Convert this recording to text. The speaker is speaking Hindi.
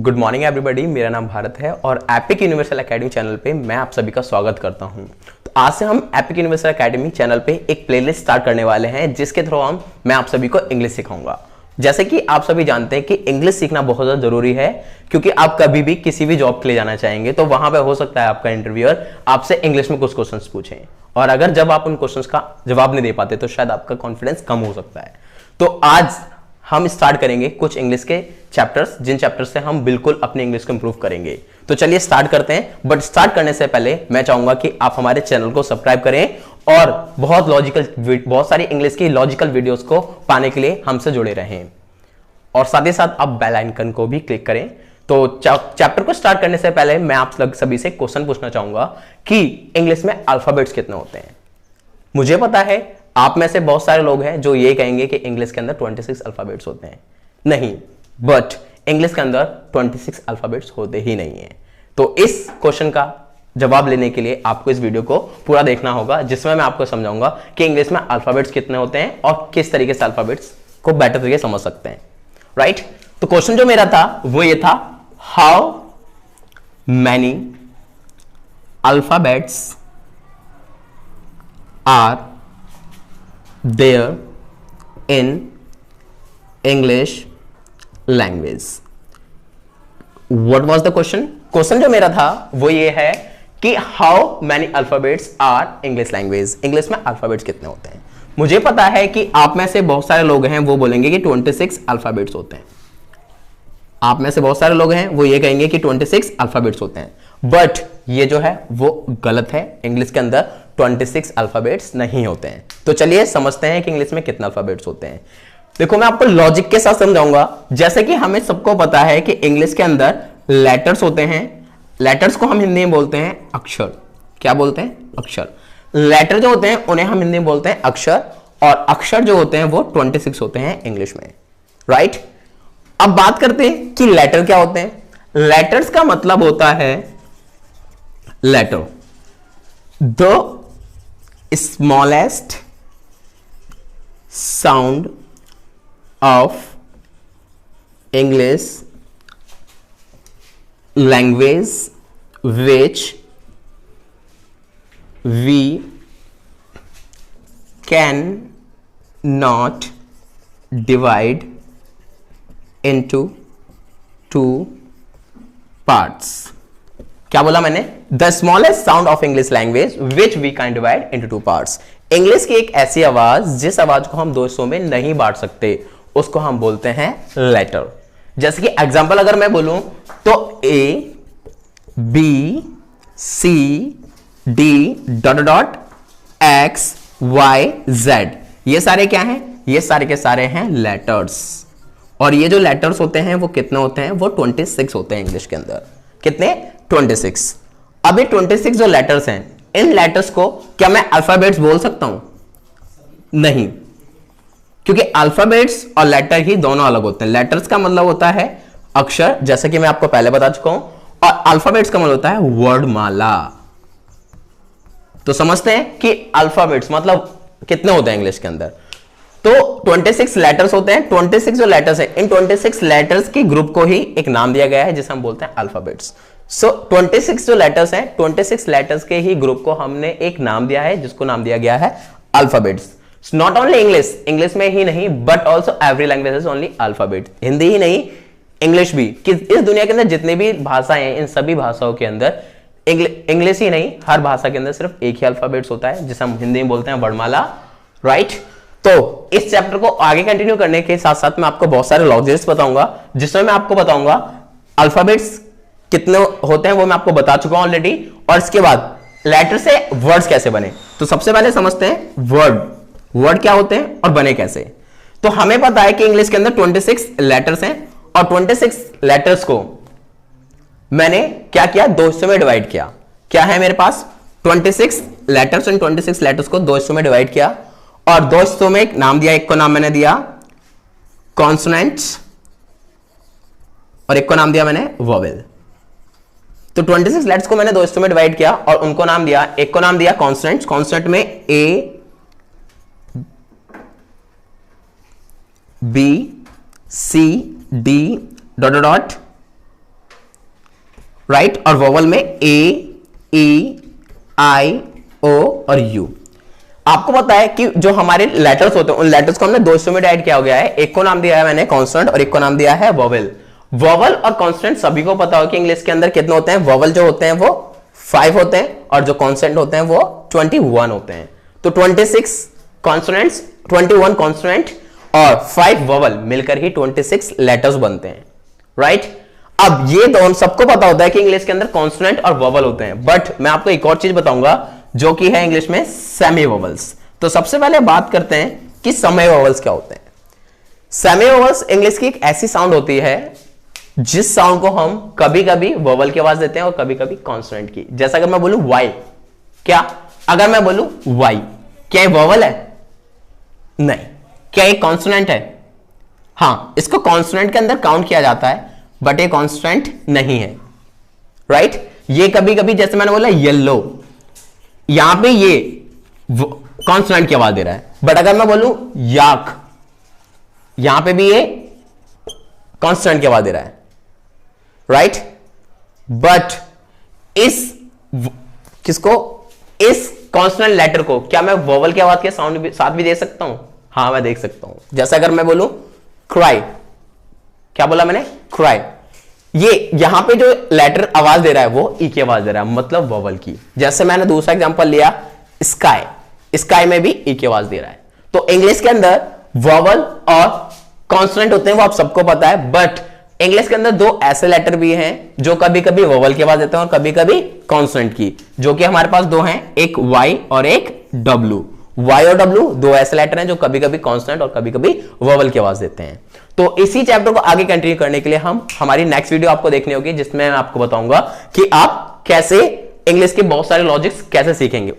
गुड मॉर्निंग एवरीबॉडी, मेरा नाम भारत है और एपिक यूनिवर्सल एकेडमी चैनल पे मैं आप सभी का स्वागत करता हूं। तो आज से हम एपिक यूनिवर्सल एकेडमी चैनल पे एक प्लेलिस्ट स्टार्ट करने वाले हैं जिसके थ्रू मैं आप सभी को इंग्लिश सिखाऊंगा। जैसे कि आप सभी जानते हैं कि इंग्लिश सीखना बहुत ज़्यादा जरूरी है, क्योंकि आप कभी भी किसी भी जॉब के लिए जाना चाहेंगे तो वहां पर हो सकता है आपका इंटरव्यूअर आपसे इंग्लिश में कुछ क्वेश्चन पूछें, और अगर जब आप उन क्वेश्चन का जवाब नहीं दे पाते तो शायद आपका कॉन्फिडेंस कम हो सकता है। तो आज हम स्टार्ट करेंगे कुछ इंग्लिश के चैप्टर्स, जिन चैप्टर्स से हम बिल्कुल अपनी इंग्लिश को इंप्रूव करेंगे। तो चलिए स्टार्ट करते हैं। बट स्टार्ट करने से पहले मैं चाहूंगा कि आप हमारे चैनल को सब्सक्राइब करें और बहुत सारी इंग्लिश की लॉजिकल वीडियोस को पाने के लिए हमसे जुड़े रहें, और साथ ही साथ आप बेल आइकन को भी क्लिक करें। तो चैप्टर को स्टार्ट करने से पहले मैं आप सभी से क्वेश्चन पूछना चाहूंगा कि इंग्लिश में अल्फाबेट्स कितने होते हैं। मुझे पता है आप में से बहुत सारे लोग हैं जो ये कहेंगे कि इंग्लिश के अंदर 26 अल्फाबेट्स होते हैं। नहीं, बट इंग्लिश के अंदर 26 अल्फाबेट्स होते ही नहीं है। तो इस क्वेश्चन का जवाब लेने के लिए आपको इस वीडियो को पूरा देखना होगा, जिसमें मैं आपको समझाऊंगा कि इंग्लिश में अल्फाबेट्स कितने होते हैं और किस तरीके से अल्फाबेट्स को बेटर तरीके समझ सकते हैं। राइट? तो क्वेश्चन जो मेरा था वो ये था, how many alphabets are there in English language? What was the question? Question जो मेरा था वो ये है कि how many alphabets are English language? English में अल्फाबेट्स कितने होते हैं। मुझे पता है कि आप में से बहुत सारे लोग हैं वो बोलेंगे कि 26 अल्फाबेट्स होते हैं। आप में से बहुत सारे लोग हैं वो ये कहेंगे कि 26 अल्फाबेट्स होते हैं, बट ये जो है वो गलत है। इंग्लिश के अंदर 26 अल्फाबेट्स नहीं होते हैं। तो चलिए समझते हैं कि इंग्लिश में कितने अल्फाबेट्स होते हैं। देखो, मैं आपको लॉजिक के साथ समझाऊंगा। जैसे कि हमें सबको पता है कि इंग्लिश के अंदर लेटर्स होते हैं। लेटर्स को हम हिंदी में बोलते हैं अक्षर। क्या बोलते हैं? अक्षर। लेटर जो होते हैं उन्हें हम हिंदी में बोलते हैं अक्षर, और अक्षर जो होते हैं वो 26 होते हैं इंग्लिश में। राइट? अब बात करते हैं कि लेटर क्या होते हैं। लेटर्स का मतलब होता है letter, the smallest sound of English language which we can not divide into two parts. क्या बोला मैंने? The smallest sound of English language which we can divide into two parts. English की एक ऐसी आवाज जिस आवाज को हम दो हिस्सों में नहीं बांट सकते, उसको हम बोलते हैं लेटर। जैसे कि एग्जांपल अगर मैं बोलूं तो A B C D dot dot X Y Z, ये सारे क्या हैं? ये सारे के सारे हैं लेटर्स। और ये जो लेटर्स होते हैं वो कितने होते हैं? वो 26 होते हैं इंग्लिश के अंदर। कितने? 26। अब ये 26 जो लेटर्स हैं, इन लेटर्स को क्या मैं अल्फाबेट्स बोल सकता हूं? नहीं, क्योंकि अल्फाबेट्स और लेटर ही दोनों अलग होते हैं। लेटर्स का मतलब होता है अक्षर, जैसे कि मैं आपको पहले बता चुका हूं, और अल्फाबेट्स का मतलब होता है वर्णमाला। तो समझते हैं कि अल्फाबेट्स मतलब कितने होते हैं इंग्लिश के अंदर। तो 26 लेटर्स होते हैं। 26 जो लेटर्स हैं, इन 26 लेटर्स के ग्रुप को ही एक नाम दिया गया है जिसे हम बोलते हैं अल्फाबेट्स। सो 26 जो लेटर्स हैं, 26 लेटर्स के ही ग्रुप को हमने एक नाम दिया है जिसको नाम दिया गया है alphabets. Not only English, English में ही नहीं but also every language is only alphabet. Hindi ही नहीं, इंग्लिश भी। कि इस दुनिया के अंदर जितने भी भाषाएं हैं, इन सभी भाषाओं के अंदर इंग्लिश ही नहीं, हर भाषा के अंदर सिर्फ एक ही अल्फाबेट्स होता है जिसे हम हिंदी में बोलते हैं वर्णमाला। राइट? तो इस चैप्टर को आगे कंटिन्यू करने के साथ साथ मैं आपको बहुत सारे लॉजिक्स बताऊंगा, जिसमें मैं आपको बताऊंगा अल्फाबेट्स कितने होते हैं, वो मैं आपको बता चुका हूं ऑलरेडी। और इसके बाद लेटर से वर्ड्स कैसे बने। तो सबसे पहले समझते हैं वर्ड क्या होते हैं और बने कैसे। तो हमें पता है कि इंग्लिश के अंदर 26 लेटर्स हैं, और 26 लेटर्स को मैंने क्या किया? दो हिस्सों में डिवाइड किया। क्या है मेरे पास? 26 लेटर्स, इन 26 लेटर्स को दो हिस्सों में डिवाइड किया, और दो हिस्सों में एक नाम दिया। एक को नाम मैंने दिया कॉन्सोनेंट्स और एक को नाम दिया मैंने वोवेल। तो 26 लेटर्स को मैंने दो हिस्सों में डिवाइड किया और उनको नाम दिया। एक को नाम दिया कॉन्सोनेंट्स, कॉन्सोनेंट में A B C D dot dot right. और वोवल में ए, ई, आई, ओ और यू। आपको पता है कि जो हमारे लेटर्स होते हैं उन लेटर्स को हमने दो हिस्सों में डिवाइड किया गया है, एक को नाम दिया है मैंने कॉन्सोनेंट और एक को नाम दिया है वोवेल। वोवल और कॉन्सोनेंट सभी को पता हो कि इंग्लिश के अंदर कितने होते हैं। वोवल जो होते हैं वो 5 होते हैं और जो कॉन्सोनेंट होते हैं वो 21 होते हैं। तो 26 कॉन्सोनेंट्स, 21 कॉन्सोनेंट और 5 वोवल मिलकर ही 26 लेटर्स बनते हैं, राइट। अब ये दोनों सबको पता होता है कि इंग्लिश के अंदर कॉन्सोनेंट और वोवल होते हैं, बट मैं आपको एक और चीज बताऊंगा जो कि है इंग्लिश में सेमी वोवल्स। तो सबसे पहले बात करते हैं कि सेमी वोवल्स क्या होते हैं। सेमी वोवल्स इंग्लिश की एक ऐसी साउंड होती है जिस साउंड को हम कभी कभी वोवल की आवाज देते हैं और कभी कभी कॉन्सोनेंट की। जैसा अगर मैं बोलूं वाई, क्या अगर मैं बोलूं वाई, क्या ये वोवल है? नहीं। क्या ये कॉन्सोनेंट है? हां, इसको कॉन्सोनेंट के अंदर काउंट किया जाता है बट ये कॉन्सोनेंट नहीं है, राइट। ये कभी कभी जैसे मैंने बोला येलो, यहां पे ये कॉन्सोनेंट की आवाज दे रहा है, बट अगर मैं बोलूं याक, यहां पे भी ये कॉन्सोनेंट की आवाज दे रहा है, राइट। बट इस कॉन्सोनेंट लेटर को क्या मैं वोवल की आवाज के साउंड साथ भी दे सकता हूं? हां, मैं देख सकता हूं। जैसे अगर मैं बोलूं क्राई, क्या बोला मैंने? क्राई। ये यहां पे जो लेटर आवाज दे रहा है वो ई की आवाज दे रहा है, मतलब वोवल की। जैसे मैंने दूसरा एग्जांपल लिया स्काई, स्काई में भी ई की आवाज दे रहा है। तो इंग्लिश के अंदर वोवल और कॉन्सोनेंट होते हैं, वो आप सबको पता है, बट इंग्लिश के अंदर दो ऐसे लेटर भी हैं जो कभी कभी वोवल की आवाज देते हैं और कभी कभी कॉन्सोनेंट की, जो कि हमारे पास दो हैं, एक वाई और एक डब्ल्यू। वाई और डब्ल्यू दो ऐसे लेटर हैं जो कभी कभी कॉन्सोनेंट और कभी कभी वोवल की आवाज देते हैं। तो इसी चैप्टर को आगे कंटिन्यू करने के लिए हमारी नेक्स्ट वीडियो आपको देखनी होगी, जिसमें मैं आपको बताऊंगा कि आप कैसे इंग्लिश के बहुत सारे लॉजिक्स कैसे सीखेंगे।